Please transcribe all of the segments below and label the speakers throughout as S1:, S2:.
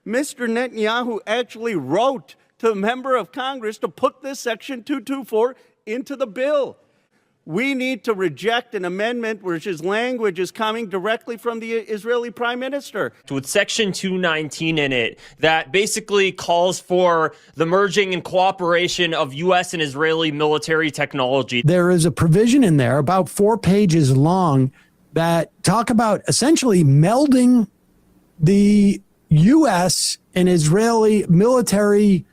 S1: Mr. Netanyahu actually wrote to a member of Congress to put this Section 224 into the bill. We need to reject an amendment which his language is coming directly from the Israeli Prime Minister.
S2: With Section 219 in it that basically calls for the merging and cooperation of U.S. and Israeli military technology.
S3: There is a provision in there about 4 pages long that talk about essentially melding the U.S. and Israeli military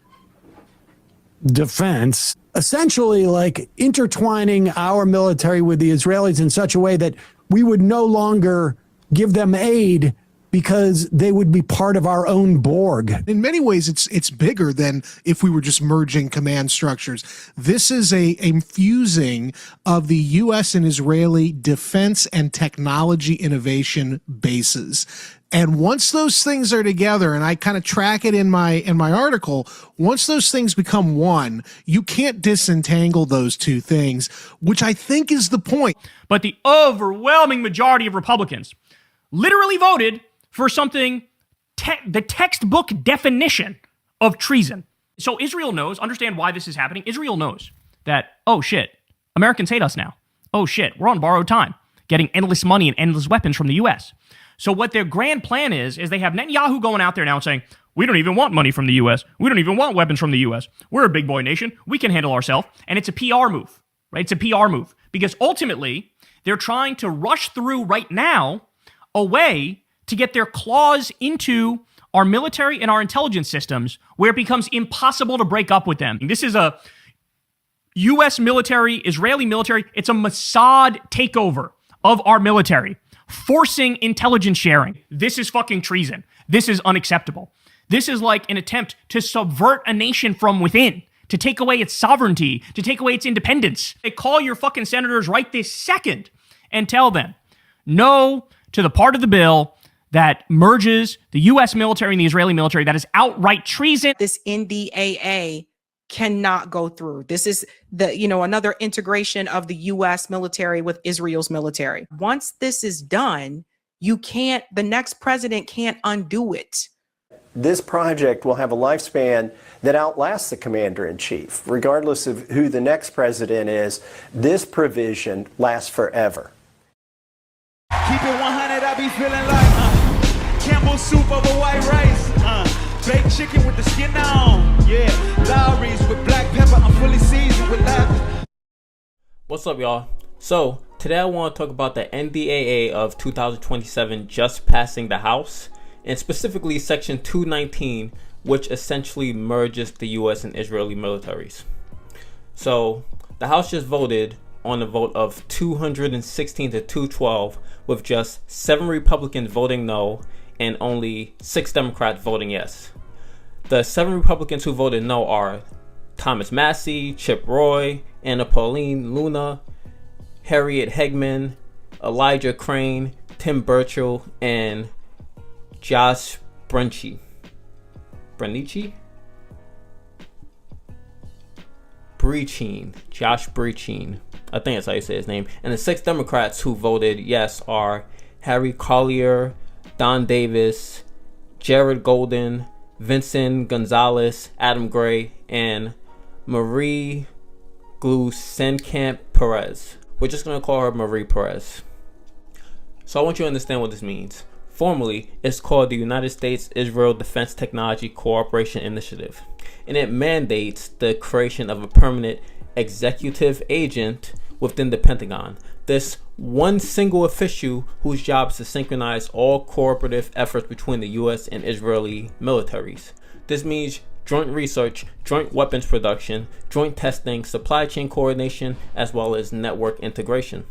S3: defense, essentially like intertwining our military with the Israelis in such a way that we would no longer give them aid because they would be part of our own Borg.
S4: In many ways, it's bigger than if we were just merging command structures. This is a fusing of the U.S. and Israeli defense and technology innovation bases. And once those things are together, and I kind of track it in my article, once those things become one, you can't disentangle those two things, which I think is the point.
S5: But the overwhelming majority of Republicans literally voted for something, the textbook definition of treason. So Israel knows, understand why this is happening. Israel knows that, oh shit, Americans hate us now. Oh shit, we're on borrowed time, getting endless money and endless weapons from the U.S. So what their grand plan is they have Netanyahu going out there now and saying, we don't even want money from the U.S. We don't even want weapons from the U.S. We're a big boy nation. We can handle ourselves. And it's a PR move, right? It's a PR move. Because ultimately, they're trying to rush through right now a way to get their claws into our military and our intelligence systems where it becomes impossible to break up with them. This is a U.S. military, Israeli military. It's a Mossad takeover of our military, forcing intelligence sharing. This is fucking treason. This is unacceptable. This is like an attempt to subvert a nation from within, to take away its sovereignty, to take away its independence. They call your fucking senators right this second and tell them no to the part of the bill that merges the U.S. military and the Israeli military. That is outright treason.
S6: This NDAA cannot go through. This is another integration of the U.S. military with Israel's military. Once this is done, the next president can't undo it.
S7: This project will have a lifespan that outlasts the commander-in-chief. Regardless of who the next president is, this provision lasts forever.
S8: Keep it 100, I be feeling like Campbell soup over white rice, baked chicken with the skin on, yeah, Lowry's with black pepper, I'm fully seasoned with that.
S9: What's up, y'all? So today I want to talk about the NDAA of 2027 just passing the House, and specifically Section 219, which essentially merges the U.S. and Israeli militaries. So the House just voted on a vote of 216 to 212, with just 7 Republicans voting no and only 6 Democrats voting yes. The 7 Republicans who voted no are Thomas Massie, Chip Roy, Anna Pauline Luna, Harriet Hegman, Elijah Crane, Tim Burchell, and Josh Brenici. Josh Brecheen. I think that's how you say his name. And the 6 Democrats who voted yes are Harry Collier, Don Davis, Jared Golden, Vincent Gonzalez, Adam Gray, and Marie Glusenkamp Perez. We're just going to call her Marie Perez. So I want you to understand what this means. Formally, it's called the United States-Israel Defense Technology Cooperation Initiative, and it mandates the creation of a permanent executive agent within the Pentagon. This one single official whose job is to synchronize all cooperative efforts between the U.S. and Israeli militaries. This means joint research, joint weapons production, joint testing, supply chain coordination, as well as network integration.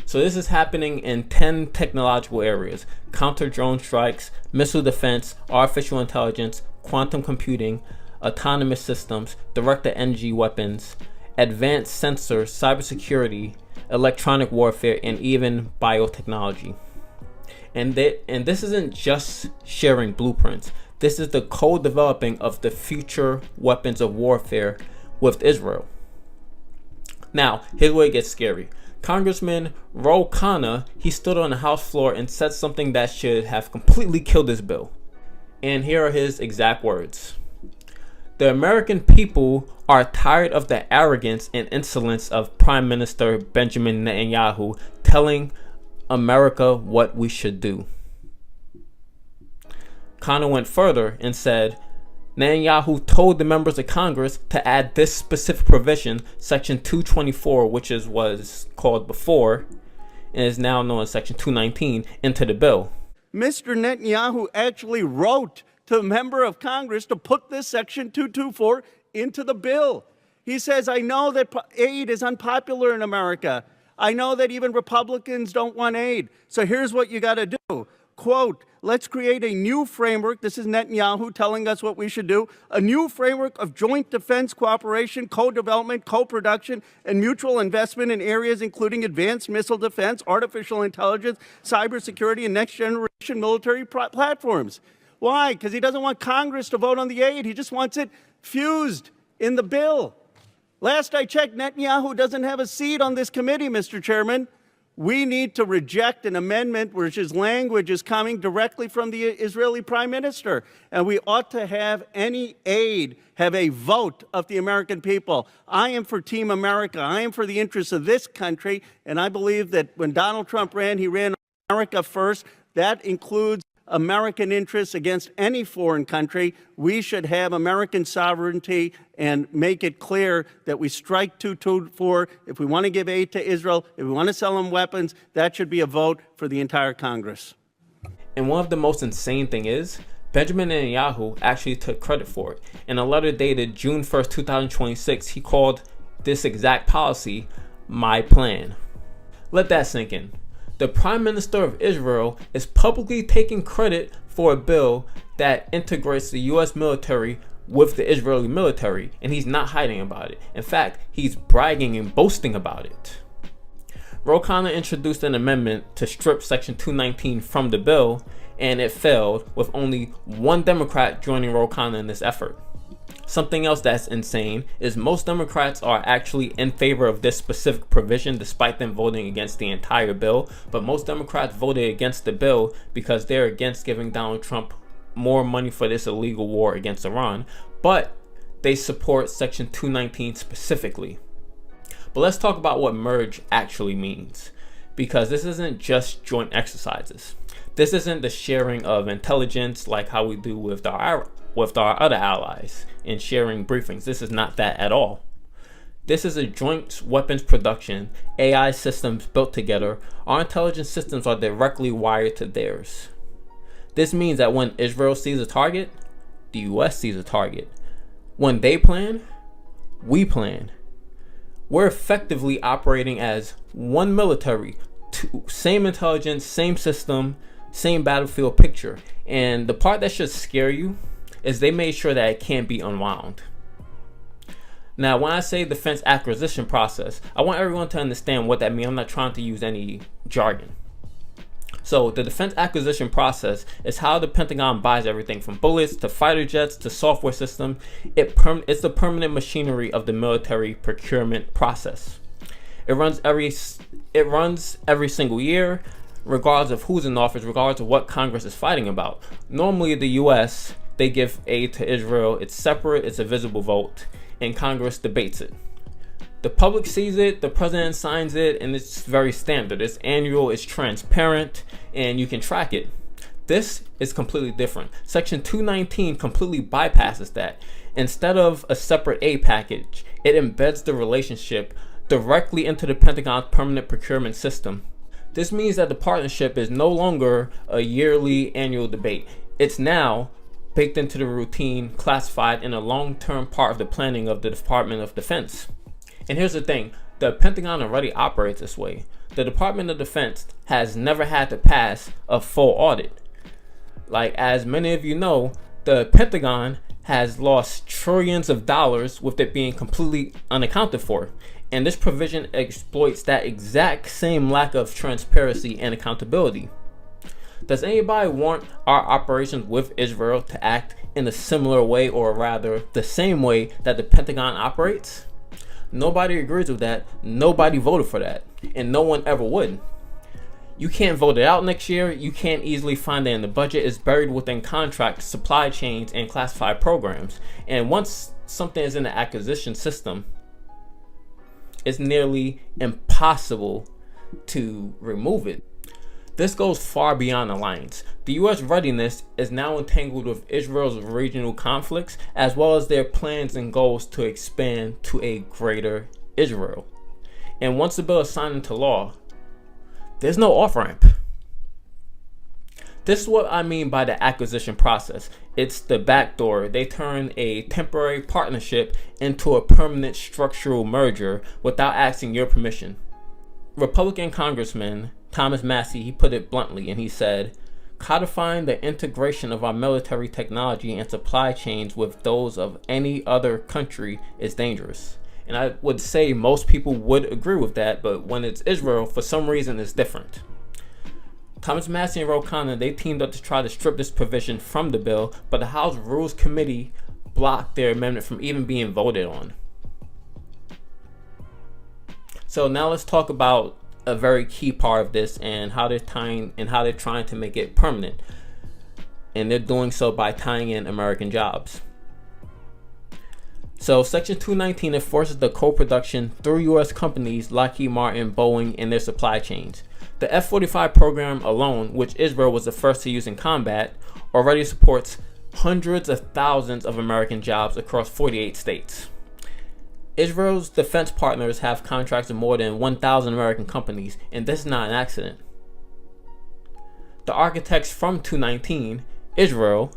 S9: So this is happening in 10 technological areas: counter-drone strikes, missile defense, artificial intelligence, quantum computing, autonomous systems, direct-to-energy weapons, advanced sensors, cybersecurity, electronic warfare, and even biotechnology. And this isn't just sharing blueprints. This is the co-developing of the future weapons of warfare with Israel. Now, here's where it gets scary. Congressman Khanna, he stood on the House floor and said something that should have completely killed this bill. And here are his exact words. The American people are tired of the arrogance and insolence of Prime Minister Benjamin Netanyahu telling America what we should do. Khanna went further and said, Netanyahu told the members of Congress to add this specific provision, Section 224, which was called before, and is now known as Section 219, into the bill.
S1: Mr. Netanyahu actually wrote to a member of Congress to put this Section 224 into the bill. He says, I know that aid is unpopular in America. I know that even Republicans don't want aid. So here's what you got to do. Quote, let's create a new framework. This is Netanyahu telling us what we should do. A new framework of joint defense cooperation, co-development, co-production, and mutual investment in areas including advanced missile defense, artificial intelligence, cybersecurity, and next-generation military platforms. Why? Because he doesn't want Congress to vote on the aid. He just wants it fused in the bill. Last I checked, Netanyahu doesn't have a seat on this committee, Mr. Chairman. We need to reject an amendment which his language is coming directly from the Israeli Prime Minister. And we ought to have any aid have a vote of the American people. I am for Team America. I am for the interests of this country. And I believe that when Donald Trump ran, he ran America first. That includes American interests against any foreign country. We should have American sovereignty and make it clear that we strike 224. If we want to give aid to Israel, if we want to sell them weapons, that should be a vote for the entire Congress.
S9: And one of the most insane thing is, Benjamin Netanyahu actually took credit for it. In a letter dated June 1st, 2026, he called this exact policy, my plan. Let that sink in. The Prime Minister of Israel is publicly taking credit for a bill that integrates the U.S. military with the Israeli military, and he's not hiding about it. In fact, he's bragging and boasting about it. Ro Khanna introduced an amendment to strip Section 219 from the bill, and it failed, with only one Democrat joining Ro Khanna in this effort. Something else that's insane is most Democrats are actually in favor of this specific provision despite them voting against the entire bill, but most Democrats voted against the bill because they're against giving Donald Trump more money for this illegal war against Iran, but they support Section 219 specifically. But let's talk about what merge actually means, because this isn't just joint exercises. This isn't the sharing of intelligence like how we do with our other allies in sharing briefings. This is not that at all. This is a joint weapons production, AI systems built together. Our intelligence systems are directly wired to theirs. This means that when Israel sees a target, the US sees a target. When they plan, we plan. We're effectively operating as one military, same intelligence, same system, same battlefield picture. And the part that should scare you is they made sure that it can't be unwound. Now, when I say defense acquisition process, I want everyone to understand what that means. I'm not trying to use any jargon. So the defense acquisition process is how the Pentagon buys everything from bullets to fighter jets to software systems. It's the permanent machinery of the military procurement process. It runs every single year, regardless of who's in office, regardless of what Congress is fighting about. Normally, the U.S., they give aid to Israel. It's separate, it's a visible vote, and Congress debates it. The public sees it, the president signs it, and it's very standard. It's annual, it's transparent, and you can track it. This is completely different. Section 219 completely bypasses that. Instead of a separate aid package, it embeds the relationship directly into the Pentagon's permanent procurement system. This means that the partnership is no longer a yearly annual debate. It's now baked into the routine, classified in a long-term part of the planning of the Department of Defense. And here's the thing, the Pentagon already operates this way. The Department of Defense has never had to pass a full audit. Like, as many of you know, the Pentagon has lost trillions of dollars with it being completely unaccounted for. And this provision exploits that exact same lack of transparency and accountability. Does anybody want our operations with Israel to act in a similar way, or rather the same way that the Pentagon operates? Nobody agrees with that. Nobody voted for that, and no one ever would. You can't vote it out next year. You can't easily find it in the budget. It's buried within contracts, supply chains, and classified programs. And once something is in the acquisition system, it's nearly impossible to remove it. This goes far beyond alliance. The U.S. readiness is now entangled with Israel's regional conflicts, as well as their plans and goals to expand to a greater Israel. And once the bill is signed into law, there's no off-ramp. This is what I mean by the acquisition process. It's the back door. They turn a temporary partnership into a permanent structural merger without asking your permission. Republican Congressman Thomas Massie, he put it bluntly, and he said, "Codifying the integration of our military technology and supply chains with those of any other country is dangerous." And I would say most people would agree with that, but when it's Israel, for some reason, it's different. Thomas Massie and Khanna, they teamed up to try to strip this provision from the bill, but the House Rules Committee blocked their amendment from even being voted on. So now let's talk about a very key part of this and how they're trying to make it permanent. And they're doing so by tying in American jobs. So Section 219 enforces the co-production through U.S. companies Lockheed Martin, Boeing, and their supply chains. The F-45 program alone, which Israel was the first to use in combat, already supports hundreds of thousands of American jobs across 48 states. Israel's defense partners have contracts with more than 1,000 American companies, and this is not an accident. The architects from 219, Israel,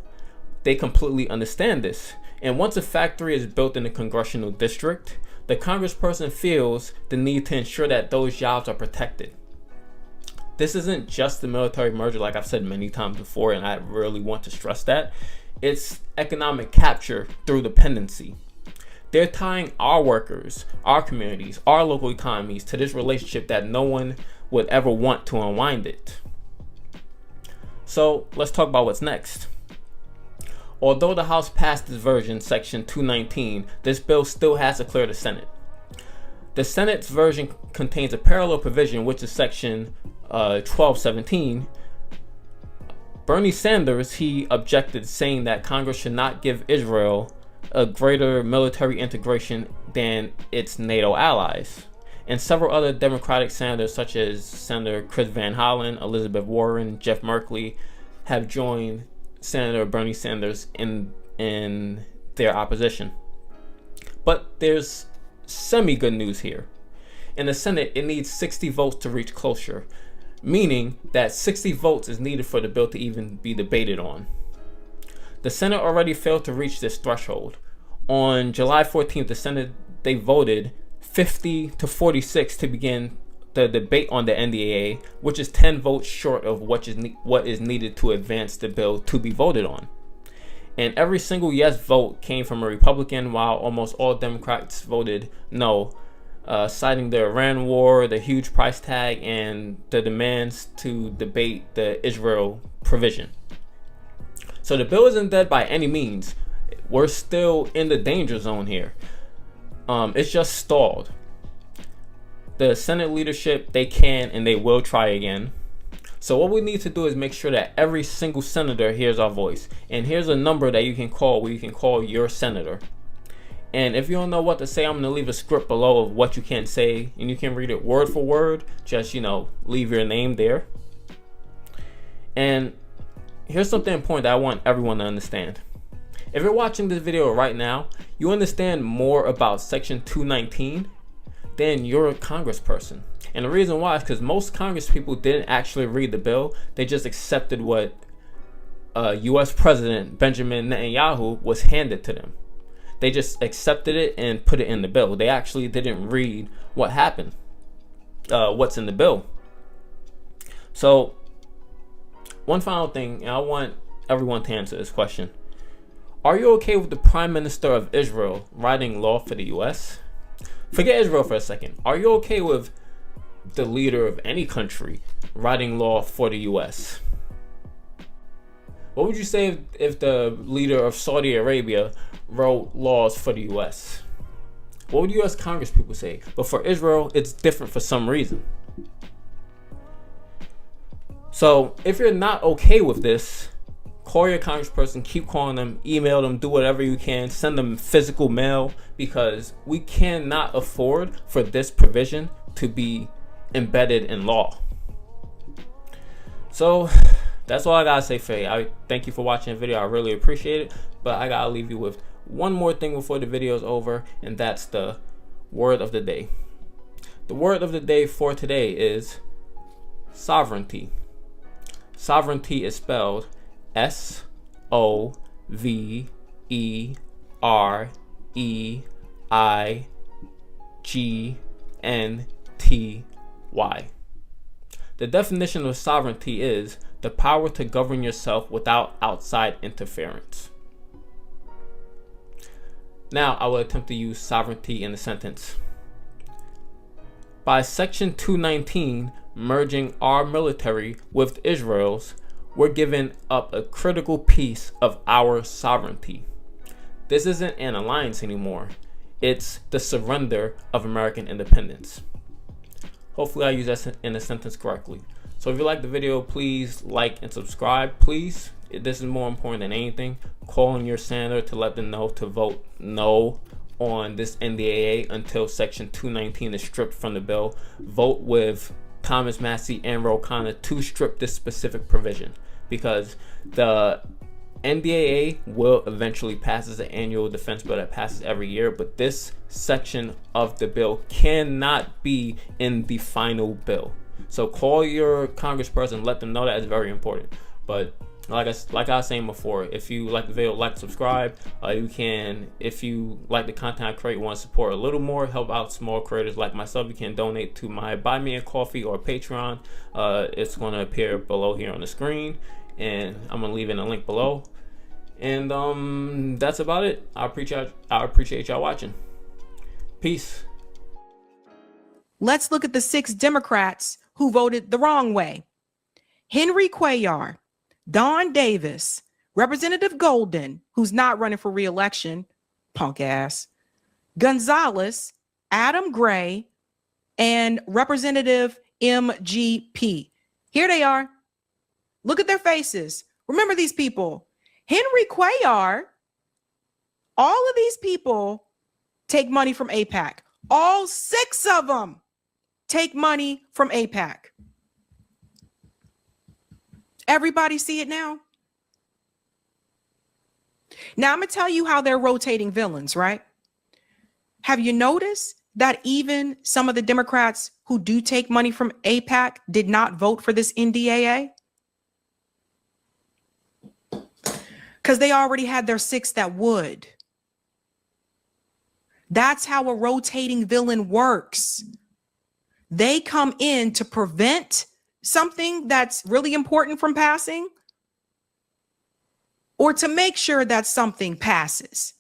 S9: they completely understand this. And once a factory is built in a congressional district, the congressperson feels the need to ensure that those jobs are protected. This isn't just the military merger, like I've said many times before, and I really want to stress that. It's economic capture through dependency. They're tying our workers, our communities, our local economies to this relationship that no one would ever want to unwind it. So let's talk about what's next. Although the House passed this version, Section 219, this bill still has to clear the Senate. The Senate's version contains a parallel provision, which is Section 1217. Bernie Sanders, he objected, saying that Congress should not give Israel a greater military integration than its NATO allies. And several other Democratic senators, such as Senator Chris Van Hollen, Elizabeth Warren, Jeff Merkley, have joined Senator Bernie Sanders in their opposition. But there's semi-good news here. In the Senate, it needs 60 votes to reach cloture, meaning that 60 votes is needed for the bill to even be debated on. The Senate already failed to reach this threshold. On July 14th, the Senate, they voted 50 to 46 to begin the debate on the NDAA, which is 10 votes short of what is needed to advance the bill to be voted on. And every single yes vote came from a Republican, while almost all Democrats voted no, citing the Iran war, the huge price tag, and the demands to debate the Israel provision. So the bill isn't dead by any means. We're still in the danger zone here. It's just stalled. The Senate leadership, they can and they will try again. So what we need to do is make sure that every single senator hears our voice. And here's a number that you can call where you can call your senator. And if you don't know what to say, I'm going to leave a script below of what you can say. And you can read it word for word. Just, leave your name there. And here's something important that I want everyone to understand. If you're watching this video right now, you understand more about Section 219 than you're a congressperson. And the reason why is because most Congress people didn't actually read the bill. They just accepted what U.S. President Benjamin Netanyahu was handed to them. They just accepted it and put it in the bill. They actually didn't read what happened, what's in the bill. So one final thing, and I want everyone to answer this question. Are you okay with the Prime Minister of Israel writing law for the U.S.? Forget Israel for a second. Are you okay with the leader of any country writing law for the U.S.? What would you say if the leader of Saudi Arabia wrote laws for the U.S.? What would U.S. Congress people say? But for Israel, it's different for some reason. So if you're not okay with this, call your congressperson, keep calling them, email them, do whatever you can, send them physical mail, because we cannot afford for this provision to be embedded in law. So that's all I gotta say for you. I thank you for watching the video. I really appreciate it. But I gotta leave you with one more thing before the video is over, and that's the word of the day. The word of the day for today is sovereignty. Sovereignty is spelled SOVEREIGNTY. The definition of sovereignty is the power to govern yourself without outside interference. Now I will attempt to use sovereignty in a sentence. By Section 219, merging our military with Israel's, we're giving up a critical piece of our sovereignty. This isn't an alliance anymore. It's the surrender of American independence. Hopefully I use that in a sentence correctly. So if you like the video, please like and subscribe, please. This is more important than anything. Call on your senator to let them know to vote no on this NDAA until Section 219 is stripped from the bill. Vote with Thomas Massie and Khanna to strip this specific provision, because the NDAA will eventually pass as an annual defense bill that passes every year, but this section of the bill cannot be in the final bill. So call your congressperson, let them know that. It's very important. But like I was saying before, if you like the video, like, subscribe. You can, if you like the content I create, want to support a little more, help out small creators like myself, you can donate to my Buy Me a Coffee or Patreon. It's going to appear below here on the screen, and I'm gonna leave in a link below. And that's about it. I appreciate y'all watching. Peace.
S6: Let's look at the 6 Democrats who voted the wrong way. Henry Cuellar, Don Davis, Representative Golden, who's not running for re-election, punk ass, Gonzalez, Adam Gray, and Representative MGP. Here they are. Look at their faces. Remember these people. Henry Cuellar, all of these people take money from AIPAC. All 6 of them take money from AIPAC. Everybody see it now? Now I'm going to tell you how they're rotating villains, right? Have you noticed that even some of the Democrats who do take money from AIPAC did not vote for this NDAA? Because they already had their 6 that would. That's how a rotating villain works. They come in to prevent something that's really important from passing, or to make sure that something passes.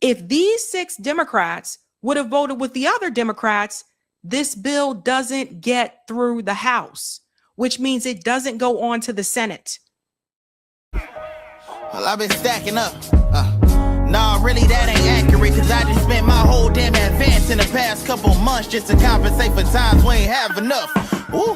S6: If these 6 Democrats would have voted with the other Democrats, this bill doesn't get through the House, which means it doesn't go on to the Senate.
S10: Well, I've been stacking up. Nah, really, that ain't accurate, cause I just spent my whole damn advance in the past couple months just to compensate for times we ain't have enough. Ooh.